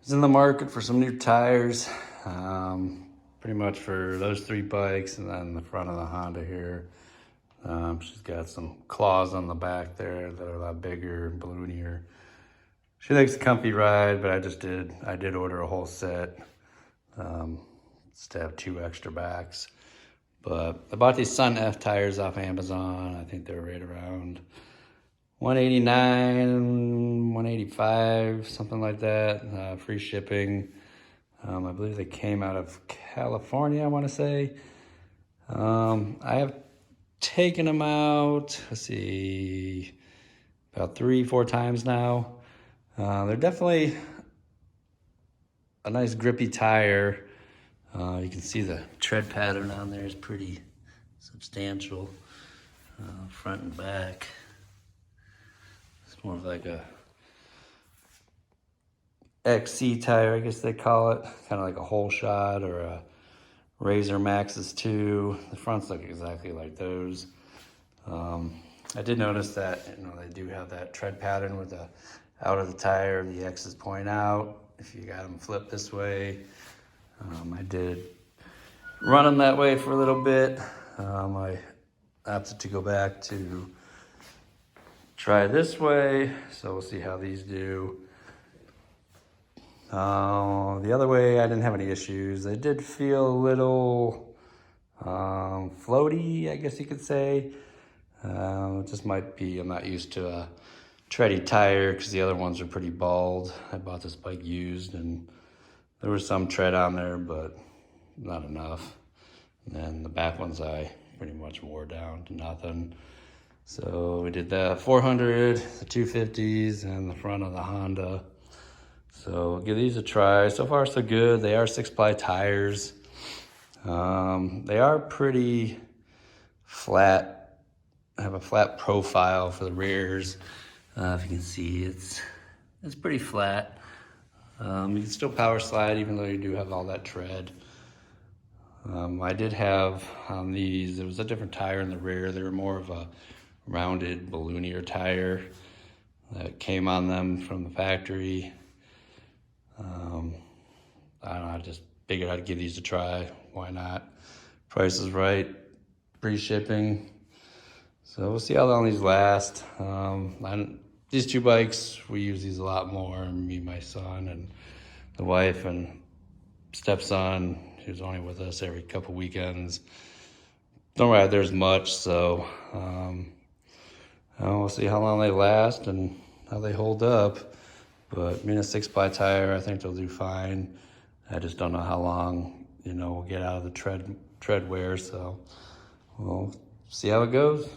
was in the market for some new tires, pretty much for those 3 bikes, and then the front of the Honda here. She's got some claws on the back there that are a lot bigger and balloonier. She likes a comfy ride, but I did order a whole set, just to have 2 extra backs. But I bought these Sunf tires off Amazon. I think they're right around $189, $185, something like that. Free shipping. I believe they came out of California, I want to say. I have taken them out, let's see, about 3-4 times now. They're definitely a nice grippy tire. You can see the tread pattern on there is pretty substantial, front and back. It's more of like a XC tire, I guess they call it, kind of like a whole shot or a Razor Maxes 2. The fronts look exactly like those. I did notice that they do have that tread pattern with the out of the tire, the X's point out. If you got them flipped this way, I did run them that way for a little bit. I opted to go back to try this way, so we'll see how these do. The other way, I didn't have any issues. They did feel a little floaty, I guess you could say. It just might be, I'm not used to a tready tire because the other ones are pretty bald. I bought this bike used and there was some tread on there, but not enough. And then the back ones I pretty much wore down to nothing. So we did the 400, the 250s, and the front of the Honda. So give these a try. So far so good. They are 6-ply tires. They are pretty flat. I have a flat profile for the rears. If you can see, it's pretty flat. You can still power slide even though you do have all that tread. I did have on these, there was a different tire in the rear. They were more of a rounded balloonier tire that came on them from the factory. I don't know, I just figured I'd give these a try. Why not? Price is right, free shipping. So we'll see how long these last. These 2 bikes, we use these a lot more. Me, my son, and the wife and stepson, who's only with us every couple weekends. Don't ride there as much, so we'll see how long they last and how they hold up. But being a 6-ply tire, I think they'll do fine. I just don't know how long, we'll get out of the tread wear, so we'll see how it goes.